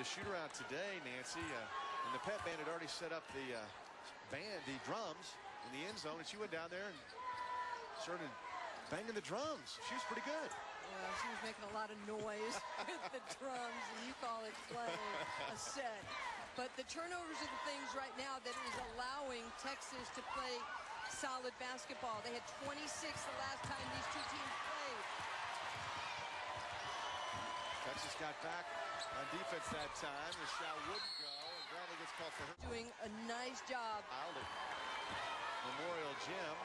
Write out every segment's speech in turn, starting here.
the shoot-around today, Nancy, and the pet band had already set up the drums in the end zone, and she went down there and started banging the drums. She was pretty good. Well, she was making a lot of noise with the drums, and you call it playing a set. But the turnovers are the things right now that is allowing Texas to play solid basketball. They had 26 the last time these two teams played. Texas got back on defense that time. The shot wouldn't go, and Bradley gets called for her. Doing a nice job. Filed it. Memorial Gym.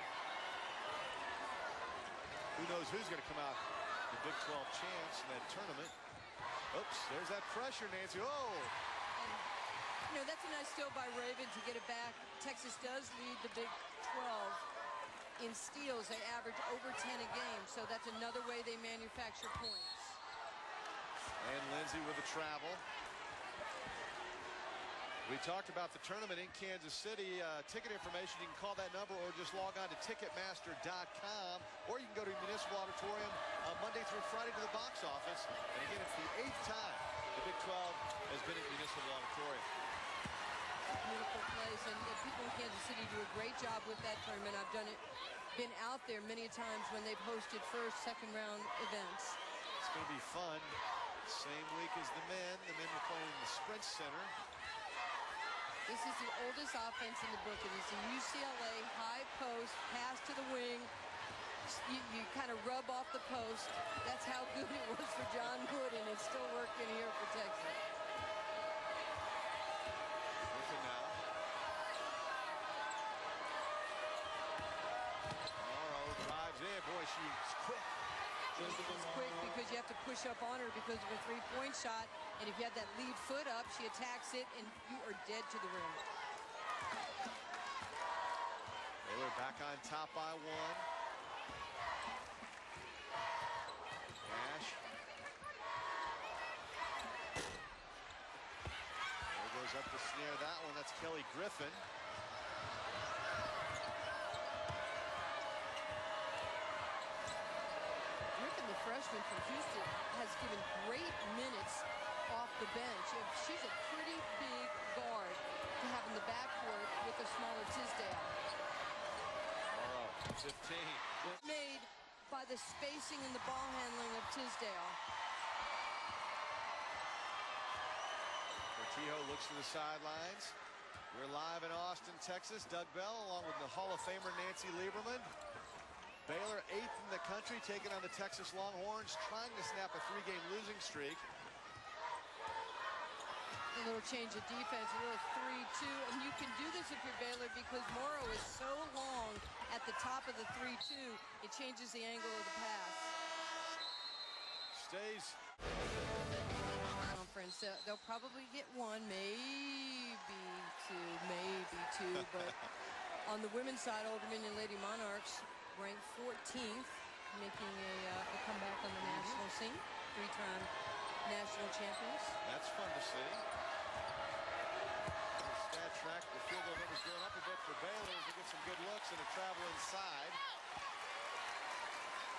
Who knows who's going to come out the Big 12 champs in that tournament. Oops, there's that pressure, Nancy. Oh! And, you know, that's a nice steal by Raven to get it back. Texas does lead the Big 12 in steals. They average over 10 a game, so that's another way they manufacture points. And Lindsay with the travel. We talked about the tournament in Kansas City. Ticket information, you can call that number or just log on to Ticketmaster.com, or you can go to Municipal Auditorium Monday through Friday to the box office. And again, it's the 8th time the Big 12 has been at Municipal Auditorium. Beautiful place, and people in Kansas City do a great job with that tournament. I've been out there many times when they've hosted first, second round events. It's going to be fun. Same week as the men. The men were playing in the Sprint Center. This is the oldest offense in the book. It is the UCLA high post, pass to the wing. You kind of rub off the post. That's how good it was for John Wood, and it's still working here for Texas. Looking now. Morrow drives in. Boy, she's quick. It's quick because you have to push up on her because of a three-point shot. And if you have that lead foot up, she attacks it, and you are dead to the rim. Baylor back on top by 1. Nash. There goes up to snare that one. That's Kelly Griffin. Freshman from Houston has given great minutes off the bench. She's a pretty big guard to have in the backcourt with a smaller Tisdale. Morrow, 15. Made by the spacing and the ball handling of Tisdale. Cortijo looks to the sidelines. We're live in Austin, Texas. Doug Bell along with the Hall of Famer Nancy Lieberman. Baylor 8th in the country, taking on the Texas Longhorns, trying to snap a 3-game losing streak. A little change of defense, a little 3-2, and you can do this if you're Baylor because Morrow is so long at the top of the 3-2, it changes the angle of the pass. Stays. Conference, they'll probably get one, maybe two, but on the women's side, Old Dominion Lady Monarchs ranked 14th, making a comeback on the national scene. 3-time national champions. That's fun to see. Stat track, the field goal numbers going up a bit for Baylor as they get some good looks and a travel inside.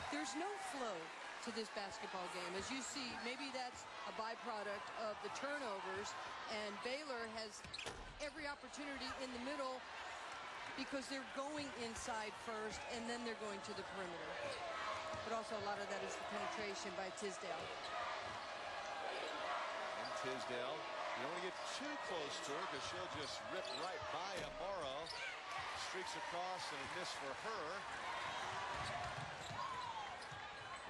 There's no flow to this basketball game. As you see, maybe that's a byproduct of the turnovers, and Baylor has every opportunity in the middle because they're going inside first, and then they're going to the perimeter. But also a lot of that is the penetration by Tisdale. And Tisdale, you don't want to get too close to her because she'll just rip right by Morrow. Streaks across and a miss for her.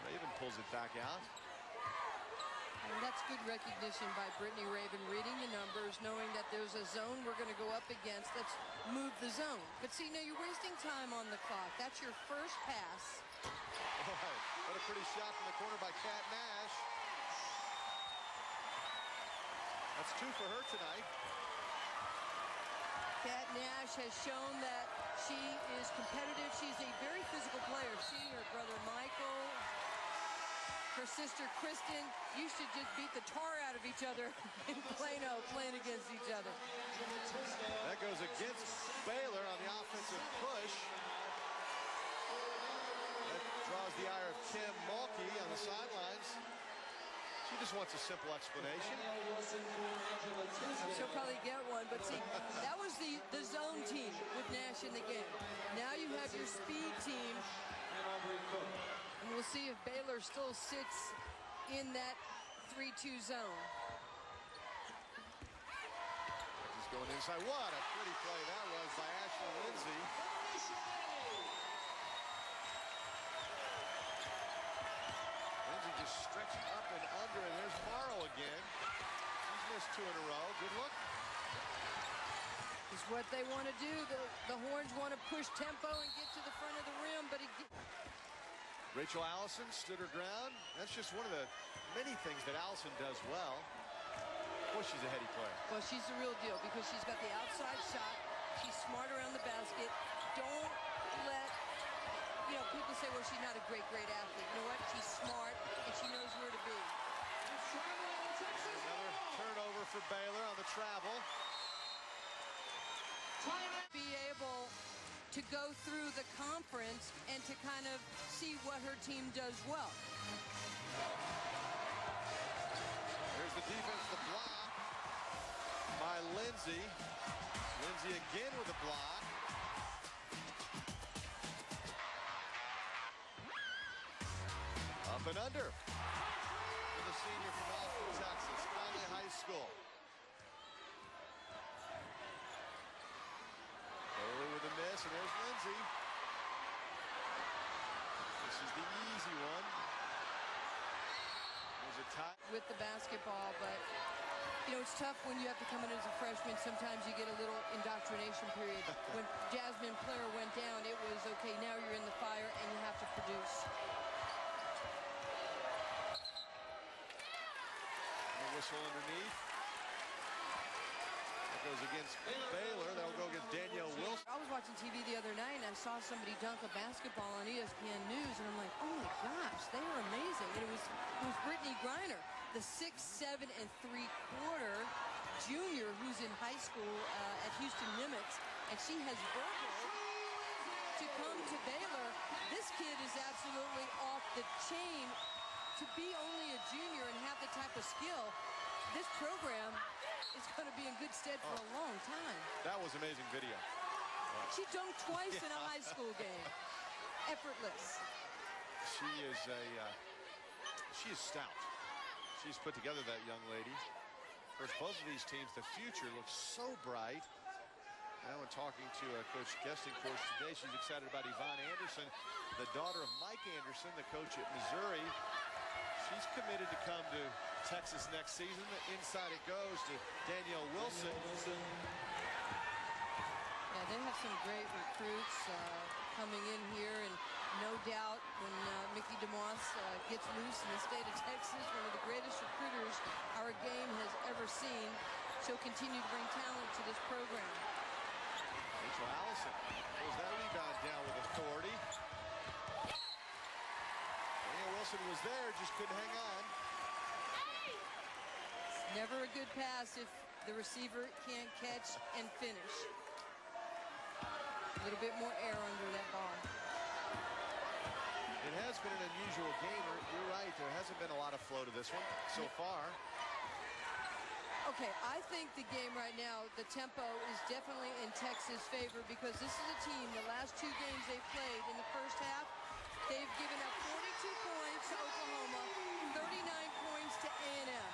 Raven pulls it back out. And that's good recognition by Brittany Raven, reading the numbers, knowing that there's a zone we're going to go up against. Let's move the zone. But see, now you're wasting time on the clock. That's your first pass. Boy, what a pretty shot from the corner by Kat Nash. That's 2 for her tonight. Kat Nash has shown that she is competitive. She's a very physical player. She, her brother Michael, her sister Kristen used to just beat the tar out of each other in Plano, playing against each other. That goes against Baylor on the offensive push. That draws the ire of Kim Mulkey on the sidelines. She She just wants a simple explanation. She'll probably get one, but see, that was the zone team with Nash in the game. Now you have your speed team, and we'll see if Baylor still sits in that 3-2 zone. Just going inside. What a pretty play that was by Ashley Lindsay. Lindsay just stretching up and under, and there's Morrow again. She's missed 2 in a row. Good look. Is what they want to do. The Horns want to push tempo and get to the front of the rim, but Rachel Allison stood her ground. That's just one of the many things that Allison does well. Boy, she's a heady player. Well, she's the real deal because she's got the outside shot. She's smart around the basket. Don't let, people say, well, she's not a great athlete. You know what? She's smart, and she knows where to be. Another turnover for Baylor on the travel. Be able to go through the conference and to kind of see what her team does well. There's the defense, the block by Lindsay. Lindsay again with a block. Up and under for the senior from Austin, Texas, Conley High School. Baylor with a miss, and there's Lindsay. This is the easy one. There's a tie. With the basketball, but it's tough when you have to come in as a freshman. Sometimes you get a little indoctrination period. When Jasmine Player went down, it was okay, now you're in the fire and you have to produce. Whistle underneath. That goes against Baylor. That'll go against Danielle Wilson. I was watching TV the other night and I saw somebody dunk a basketball on ESPN News, and I'm like, oh my gosh, they are amazing. And it was Brittany Griner, the 6'7" and 3/4 junior who's in high school at Houston Nimitz, and she has verbal to come to Baylor. This kid is absolutely off the chain. To be only a junior and have the type of skill, this program is going to be in good stead for a long time. That was amazing video. She dunked twice in a high school game. Effortless. She is stout. She's put together, that young lady. Of course, both of these teams, the future looks so bright. Now, when talking to Coach Guesting course today, she's excited about Yvonne Anderson, the daughter of Mike Anderson, the coach at Missouri. She's committed to come to Texas next season. Inside it goes to Danielle Wilson. Yeah, they have some great recruits coming in here, and no doubt when Mickey DeMoss gets loose in the state of Texas, one of the greatest recruiters our game has ever seen, she'll continue to bring talent to this program. Rachel Allison pulls that rebound down with authority. Wilson was there, just couldn't hang on. It's never a good pass if the receiver can't catch and finish. A little bit more air under that ball. It has been an unusual game. You're right, there hasn't been a lot of flow to this one so far. Okay, I think the game right now, the tempo is definitely in Texas' favor because this is a team, the last 2 games they played in the first half, they've given up 42 points to Oklahoma, 39 points to A&M.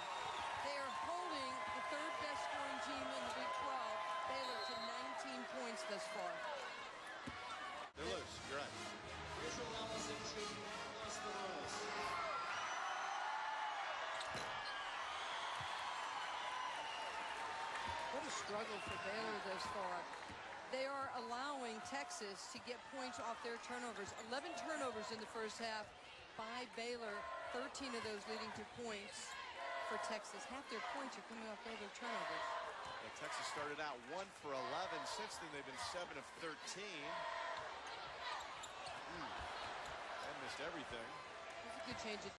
They are holding the 3rd best scoring team in the Big 12, Baylor, to 19 points thus far. They're loose, you're right. What a struggle for Baylor thus far. They are allowing Texas to get points off their turnovers. 11 turnovers in the first half by Baylor, 13 of those leading to points for Texas. Half their points are coming off Baylor turnovers. Yeah, Texas started out 1 for 11. Since then, they've been 7 of 13. They missed everything. It's a good change of